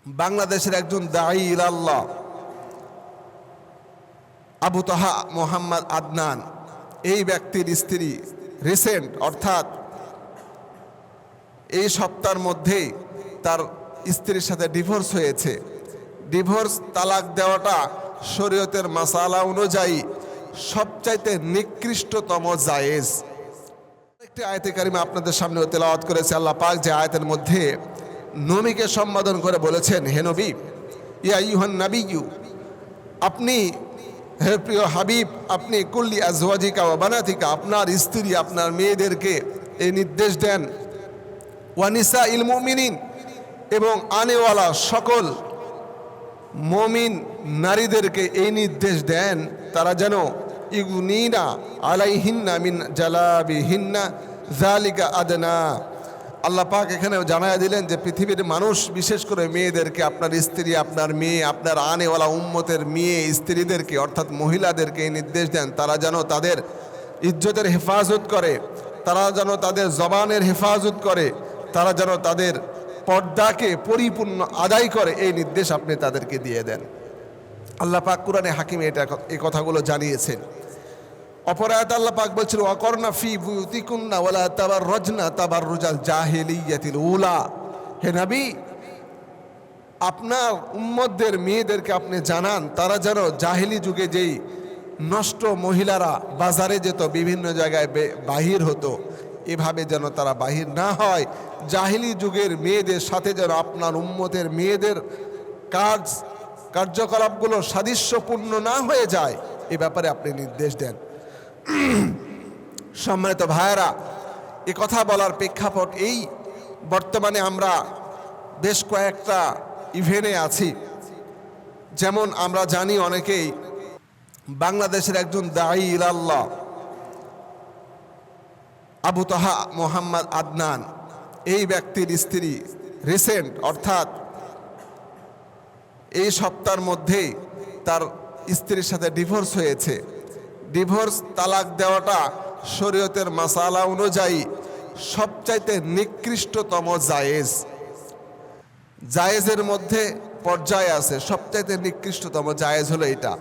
বাংলাদেশের একজন দাঈ ইলাল্লাহ আবু তাহা মোহাম্মদ আদনান, এই ব্যক্তির স্ত্রী রিসেন্ট অর্থাৎ এই সপ্তাহের মধ্যেই তার স্ত্রীর সাথে ডিভোর্স হয়েছে। ডিভোর্স তালাক দেওয়াটা শরীয়তের মাসালা অনুযায়ী সবচাইতে নিকৃষ্টতম জায়েজ। একটি আয়াতে কারিমা আপনাদের সামনে তেলাওয়াত করেছে আল্লাহ পাক, যে আয়াতের মধ্যে নবীকে সম্বোধন করে বলেছেন, হে নবী, ইয়া আইয়ুহান নাবিয়্যু, আপনি হে প্রিয় হাবিব, আপনি কুল্লি আজওয়াজিকা ওয়া বানাতিকা, আপনার স্ত্রী আপনার মেয়েদেরকে এই নির্দেশ দেন, ওয়া নিসাইল মুমিনিন, এবং আনেওয়ালা সকল মুমিন নারীদেরকে এই নির্দেশ দেন তারা যেন ইগুনিনা আলাইহিন্না মিন জালাবিহিন্না যালিকা আদনা। আল্লাহ পাক এখানে জানায়া দিলেন যে পৃথিবীর মানুষ, বিশেষ করে মেয়েদেরকে, আপনার স্ত্রী, আপনার মেয়ে, আপনার আনেওয়ালা উম্মতের মেয়ে স্ত্রীদেরকে অর্থাৎ মহিলাদেরকে এই নির্দেশ দেন তারা যেন তাদের ইজ্জতের হেফাজত করে, তারা যেন তাদের জবানের হেফাজত করে, তারা যেন তাদের পর্দাকে পরিপূর্ণ আদায় করে, এই নির্দেশ আপনি তাদেরকে দিয়ে দেন। আল্লাহ পাক কুরআনে হাকিমে এই কথাগুলো জানিয়েছেন। অপর আয়াতে আল্লাহ পাক বলছেন, ওয়াকরনা ফি বুয়ুতিকুন্না ওয়ালা তাবাররাজনা তাবাররুজাল জাহিলিয়াতিল উলা। হে নবী, আপনার উম্মতদের মেয়েদেরকে আপনি জানান তারা যেন জাহিলি যুগে যেই নষ্ট মহিলারা বাজারে যেত, বিভিন্ন জায়গায় বাহির হতো, এভাবে যেন তারা বাহির না হয়। জাহিলি যুগের মেয়েদের সাথে যেন আপনার উম্মতের মেয়েদের কার্যকলাপগুলো সাদৃশ্যপূর্ণ না হয়ে যায়, এ ব্যাপারে আপনি নির্দেশ দেন। সম্মানিত ভাইয়েরা, এ কথা বলার প্রেক্ষাপট এই, বর্তমানে আমরা বেশ কয়েকটা ইভেন্টে আছি। যেমন আমরা জানি অনেকেই, বাংলাদেশের একজন দাঈ ইলাল্লাহ আবু তাহা মোহাম্মদ আদনান, এই ব্যক্তির স্ত্রী রিসেন্ট অর্থাৎ এই সপ্তাহের মধ্যেই তার স্ত্রীর সাথে ডিভোর্স হয়েছে। ডিভোর্স তালাক দেওয়াটা শরীয়তের মাসালা অনুযায়ী সবচাইতে নিকৃষ্টতম জায়েজ। জায়েজের মধ্যে পর্যায় আছে, সবচাইতে নিকৃষ্টতম জায়েজ হলো এটা।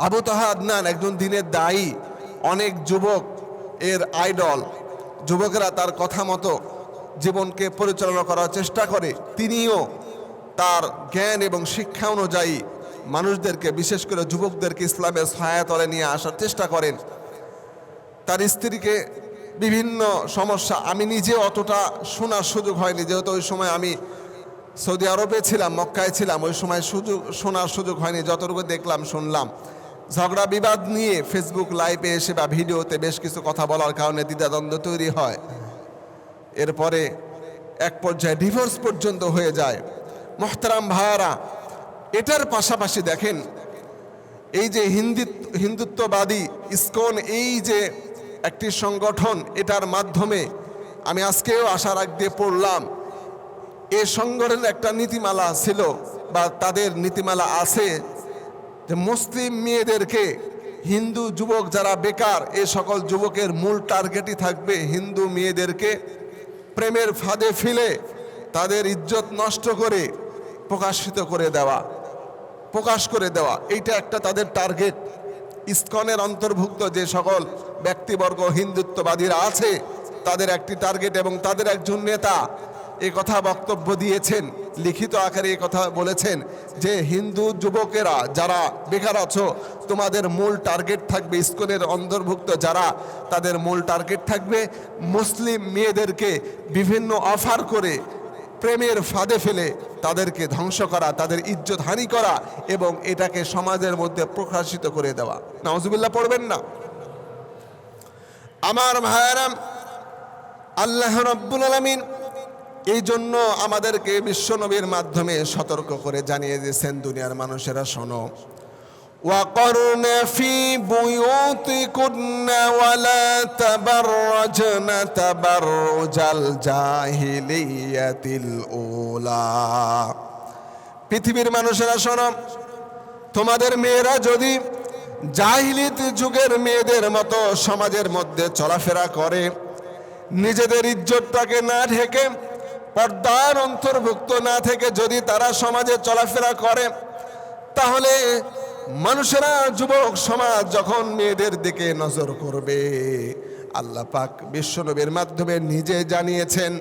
আবু তাহা আদনান একজন দিনের দায়ী, অনেক যুবক এর আইডল, যুবকেরা তার কথা মতো জীবনকে পরিচালনা করার চেষ্টা করে। তিনিও তার জ্ঞান এবং শিক্ষা অনুযায়ী মানুষদেরকে, বিশেষ করে যুবকদেরকে ইসলামের সহায়তায় নিয়ে আসার চেষ্টা করেন। তার স্ত্রীকে বিভিন্ন সমস্যা, আমি নিজে অতটা শোনার সুযোগ হয়নি, যেহেতু ওই সময় আমি সৌদি আরবে ছিলাম, মক্কায় ছিলাম, ওই সময় শোনার সুযোগ হয়নি। যতটুকু দেখলাম, শুনলাম, ঝগড়া বিবাদ নিয়ে ফেসবুক লাইভে এসে বা ভিডিওতে বেশ কিছু কথা বলার কারণে দ্বিধাদ্বন্দ্ব তৈরি হয়। এরপরে এক পর্যায়ে ডিভোর্স পর্যন্ত হয়ে যায়। মোহতারাম ভাইয়ারা, এটার পাশাপাশি দেখেন, এই যে হিন্দুত্ববাদী ইসকন, এই যে একটি সংগঠন, এটার মাধ্যমে আমি আজকেও আশার আগ দিয়ে পড়লাম, এই সংগঠনের একটা নীতিমালা ছিল বা তাদের নীতিমালা আছে যে মুসলিম মেয়েদেরকে, হিন্দু যুবক যারা বেকার, এই সকল যুবকের মূল টার্গেটই থাকবে হিন্দু মেয়েদেরকে প্রেমের ফাঁদে ফেলে তাদের ইজ্জত নষ্ট করে প্রকাশ করে দেওয়া, এইটা একটা তাদের টার্গেট। ইসকনের অন্তর্ভুক্ত যে সকল ব্যক্তিবর্গ হিন্দুত্ববাদীরা আছে, তাদের একটি টার্গেট, এবং তাদের একজন নেতা এই কথা বক্তব্য দিয়েছেন, লিখিত আকারে এই কথা বলেছেন যে হিন্দু যুবকেরা যারা বেকার আছো, তোমাদের মূল টার্গেট থাকবে, ইসকনের অন্তর্ভুক্ত যারা, তাদের মূল টার্গেট থাকবে মুসলিম মেয়েদেরকে বিভিন্ন অফার করে প্রেমের ফাঁদে ফেলে তাদেরকে ধ্বংস করা, তাদের ইজ্জত হানি করা, এবং এটাকে সমাজের মধ্যে প্রকাশিত করে দেওয়া। নাউজুবিল্লাহ পড়বেন না। আমার ভাইয়েরা, আল্লাহ রাব্বুল আলামিন এই জন্য আমাদেরকে বিশ্বনবীর মাধ্যমে সতর্ক করে জানিয়ে দিয়েছেন, দুনিয়ার মানুষেরা শোনো, ওয়াকরনা ফি বুয়ুতিকুন্না ওয়ালা তাবাররাজনা তাবাররুজাল জাহিলিয়াতিল উলা। পৃথিবীর মানুষেরা শোনো, তোমাদের মেয়েরা যদি জাহিলিয়াত যুগের মেয়েদের মতো সমাজের মধ্যে চলাফেরা করে, নিজেদের ইজ্জতটাকে না ঢেকে পর্দার অন্তর্ভুক্ত না থেকে যদি তারা সমাজে চলাফেরা করে, তাহলে মানুষেরা, যুবক সমাজ যখন মেয়েদের দিকে নজর করবে, আল্লাহ পাক বিশ্বনবীর মাধ্যমে নিজে জানিয়েছেন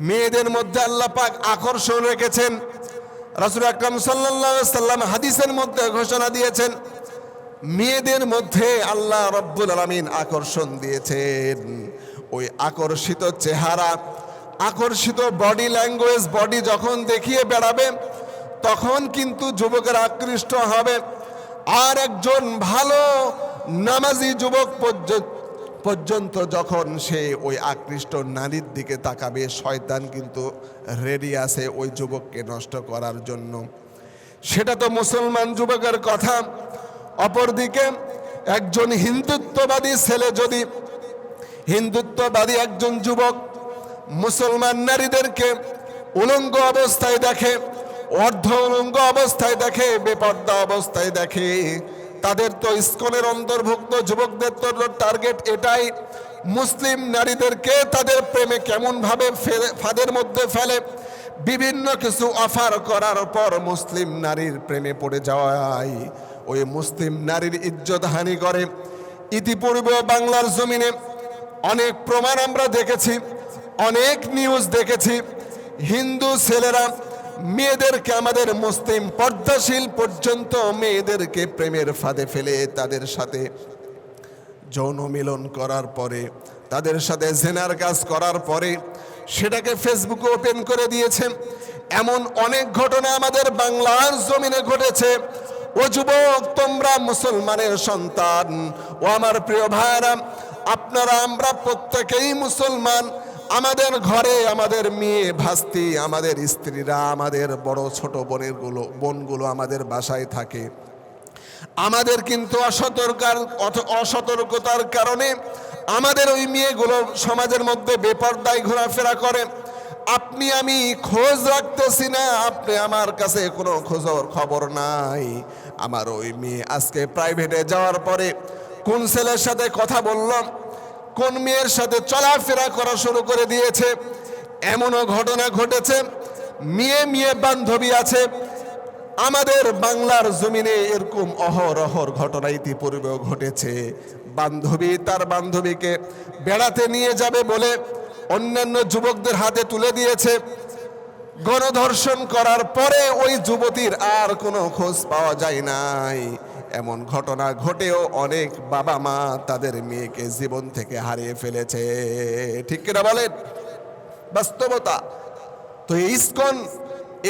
মেয়েদের মধ্যে আল্লাহ পাক আকর্ষণ রেখেছেন। রাসূল আকরাম সাল্লাল্লাহু আলাইহি সাল্লাম হাদিসের মধ্যে ঘোষণা দিয়েছেন মেয়েদের মধ্যে আল্লাহ রব্বুল আলামিন আকর্ষণ দিয়েছেন। ওই আকর্ষিত চেহারা, আকর্ষিত বডি ল্যাঙ্গুয়েজ, বডি যখন দেখিয়ে বেড়াবে তখন কিন্তু যুবকের আকৃষ্ট হবে। আর একজন ভালো নামাজি যুবক পর্যন্ত যখন সে ওই আকৃষ্ট নারীর দিকে তাকাবে, শয়তান কিন্তু রেডি আছে ওই যুবককে নষ্ট করার জন্য। সেটা তো মুসলমান যুবকের কথা। অপরদিকে একজন হিন্দুত্ববাদী ছেলে, যদি হিন্দুত্ববাদী একজন যুবক মুসলমান নারীদেরকে উলঙ্গ অবস্থায় দেখে, অর্ধ উলঙ্গ অবস্থায় দেখে, বেপর্দা অবস্থায় দেখে, তাদের তো ইসকনের অন্তর্ভুক্ত যুবকদের তো টার্গেট এটাই, মুসলিম নারীদেরকে তাদের প্রেমে কেমন ভাবে ফাঁদের মধ্যে ফেলে, বিভিন্ন কিছু অফার করার পর মুসলিম নারীর প্রেমে পড়ে যাওয়ায় ওই মুসলিম নারীর ইজ্জত হানি করে। ইতিপূর্বে বাংলার জমিনে অনেক প্রমাণ আমরা দেখেছি, অনেক নিউজ দেখেছি। হিন্দু ছেলেরা মেয়েদেরকে, আমাদের মুসলিম পর্দাশীল পর্যন্ত মেয়েদেরকে প্রেমের ফাঁদে ফেলে তাদের সাথে যৌন মিলন করার পরে, তাদের সাথে জেনার কাজ করার পরে সেটাকে ফেসবুকে ওপেন করে দিয়েছে। এমন অনেক ঘটনা আমাদের বাংলার জমিনে ঘটেছে। ও যুবক, তোমরা মুসলমানের সন্তান, ও আমার প্রিয় ভাইরা, আপনারা আমরা প্রত্যেকেই মুসলমান। আমাদের ঘরে আমাদের মেয়ে ভাস্তি, আমাদের স্ত্রীরা, আমাদের বড় ছোট বোনগুলো আমাদের বাসায় থাকে। আমাদের কিন্তু অসতর্কতার কারণে আমাদের ওই মেয়েগুলো সমাজের মধ্যে বেপরদায় ঘোরাফেরা করে। আপনি আমি খোঁজ রাখতেছি না, আপনি আমার কাছে কোনো খবর নাই। আমার ওই মেয়ে আজকে প্রাইভেটে যাওয়ার পরে কোন ছেলের সাথে কথা বললাম, কোন মেয়ের সাথে চলাফেরা করা শুরু করে দিয়েছে, এমনও ঘটনা ঘটেছে। মেয়ে বান্ধবী আছে আমাদের বাংলার জমিনে, এরকম অহরহর ঘটনা ইতিপূর্বেও ঘটেছে। বান্ধবী তার বান্ধবীকে বেড়াতে নিয়ে যাবে বলে অন্যান্য যুবকদের হাতে তুলে দিয়েছে। গণধর্ষণ করার পরে ওই যুবতীর আর কোনো খোঁজ পাওয়া যায় নাই। এমন ঘটনা ঘটেও অনেক বাবা মা তাদের মেয়েকে জীবন থেকে হারিয়ে ফেলেছে। ঠিক কিনা বলেন? বাস্তবতা তো। ইসকন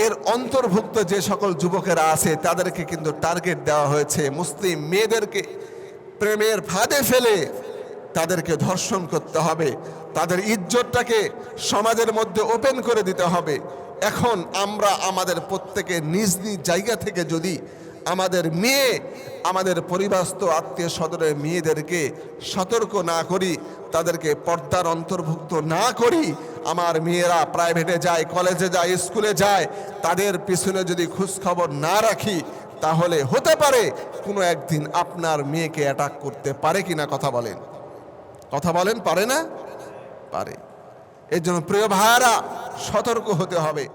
এর অন্তর্ভুক্ত যে সকল যুবকেরা আছে তাদেরকে কিন্তু টার্গেট দেওয়া হয়েছে মুসলিম মেয়েদেরকে প্রেমের ফাঁদে ফেলে তাদেরকে ধর্ষণ করতে হবে, তাদের ইজ্জতটাকে সমাজের মধ্যে ওপেন করে দিতে হবে। এখন আমরা আমাদের প্রত্যেকে নিজ নিজ জায়গা থেকে যদি আমাদের মেয়ে, আমাদের পরিবারস্থ আত্মীয় স্বজনের মেয়েদেরকে সতর্ক না করি, তাদেরকে পর্দার অন্তর্ভুক্ত না করি, আমার মেয়েরা প্রাইভেটে যায়, কলেজে যায়, স্কুলে যায়, তাদের পিছনে যদি খোঁজখবর না রাখি, তাহলে হতে পারে কোনো একদিন আপনার মেয়েকে অ্যাটাক করতে পারে কিনা। কথা বলেন, কথা বলেন, পারে না? পারে। এর জন্য প্রিয় ভাইরা, সতর্ক হতে হবে।